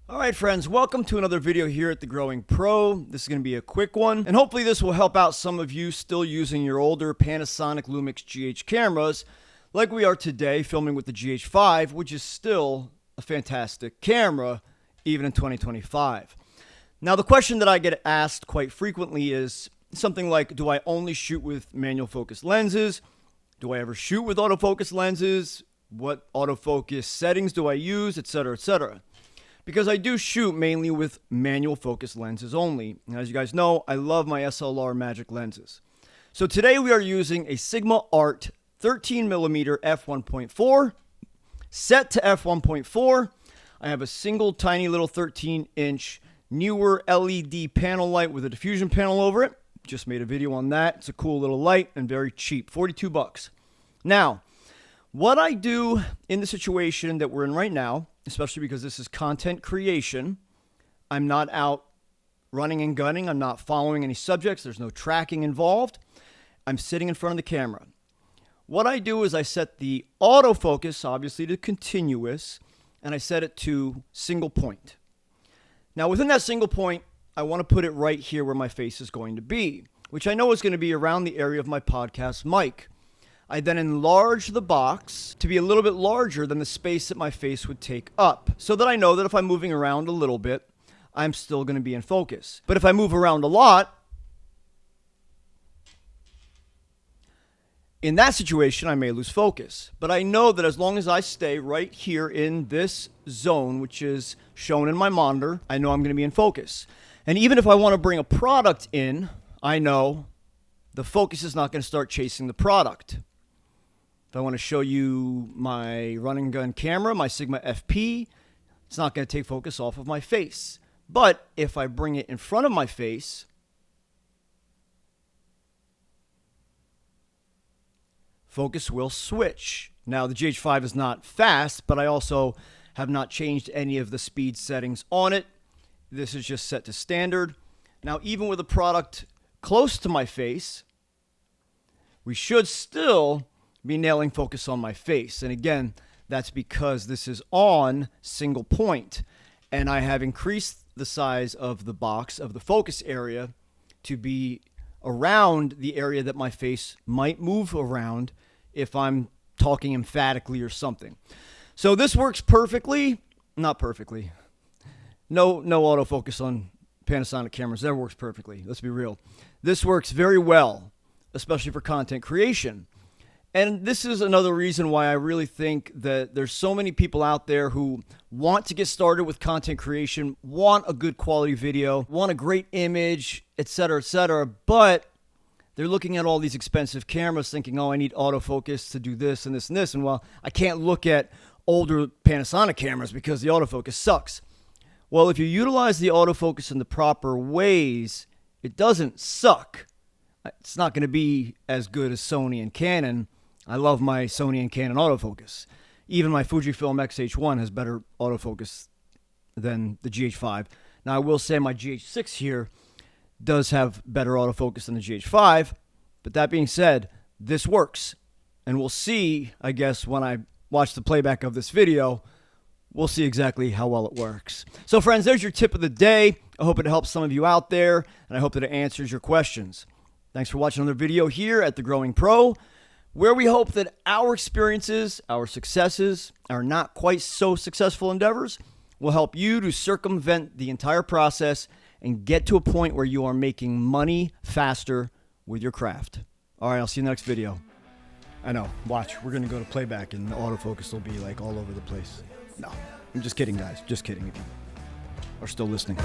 All right, friends, welcome to another video here at The Growing Pro. This is going to be a quick one, and hopefully this will help out some of you still using your older Panasonic Lumix GH cameras like we are today, filming with the GH5, which is still a fantastic camera, even in 2025. Now, the question that I get asked quite frequently is something like, do I only shoot with manual focus lenses? Do I ever shoot with autofocus lenses? What autofocus settings do I use, etc., etc.? Because I do shoot mainly with manual focus lenses only. And as you guys know, I love my SLR Magic lenses. So today we are using a Sigma Art 13mm f1.4 set to f1.4. I have a single tiny little 13-inch NEEWER LED panel light with a diffusion panel over it. Just made a video on that. It's a cool little light and very cheap, 42 bucks. Now, what I do in the situation that we're in right now, especially because this is content creation, I'm not out running and gunning. I'm not following any subjects. There's no tracking involved. I'm sitting in front of the camera. What I do is I set the autofocus, obviously, to continuous, and I set it to single point. Now, within that single point, I want to put it right here where my face is going to be, which I know is going to be around the area of my podcast mic. I then enlarge the box to be a little bit larger than the space that my face would take up, so that I know that if I'm moving around a little bit, I'm still going to be in focus. But if I move around a lot, in that situation, I may lose focus. But I know that as long as I stay right here in this zone, which is shown in my monitor, I know I'm going to be in focus. And even if I want to bring a product in, I know the focus is not going to start chasing the product. If I want to show you my run and gun camera, my Sigma FP, it's not going to take focus off of my face. But if I bring it in front of my face, focus will switch. Now, the GH5 is not fast, but I also have not changed any of the speed settings on it. This is just set to standard. Now, even with a product close to my face, we should still be nailing focus on my face. And again, that's because this is on single point. And I have increased the size of the box of the focus area to be around the area that my face might move around if I'm talking emphatically or something. So this works perfectly. Not perfectly. No autofocus on Panasonic cameras. That works perfectly. Let's be real. This works very well, especially for content creation. And this is another reason why I really think that there's so many people out there who want to get started with content creation, want a good quality video, want a great image, etc., but they're looking at all these expensive cameras thinking, oh, I need autofocus to do this and this and this. And well, I can't look at older Panasonic cameras because the autofocus sucks. Well, if you utilize the autofocus in the proper ways, it doesn't suck. It's not going to be as good as Sony and Canon. I love my Sony and Canon autofocus. Even my Fujifilm X-H1 has better autofocus than the GH5. Now, I will say my GH6 here does have better autofocus than the GH5. But that being said, this works. And we'll see, I guess, when I watch the playback of this video, we'll see exactly how well it works. So, friends, there's your tip of the day. I hope it helps some of you out there, and I hope that it answers your questions. Thanks for watching another video here at The Growing Pro, where we hope that our experiences, our successes, our not quite so successful endeavors will help you to circumvent the entire process and get to a point where you are making money faster with your craft. All right, I'll see you in the next video. I know, watch, we're going to go to playback and the autofocus will be like all over the place. No, I'm just kidding, guys. Just kidding if you are still listening.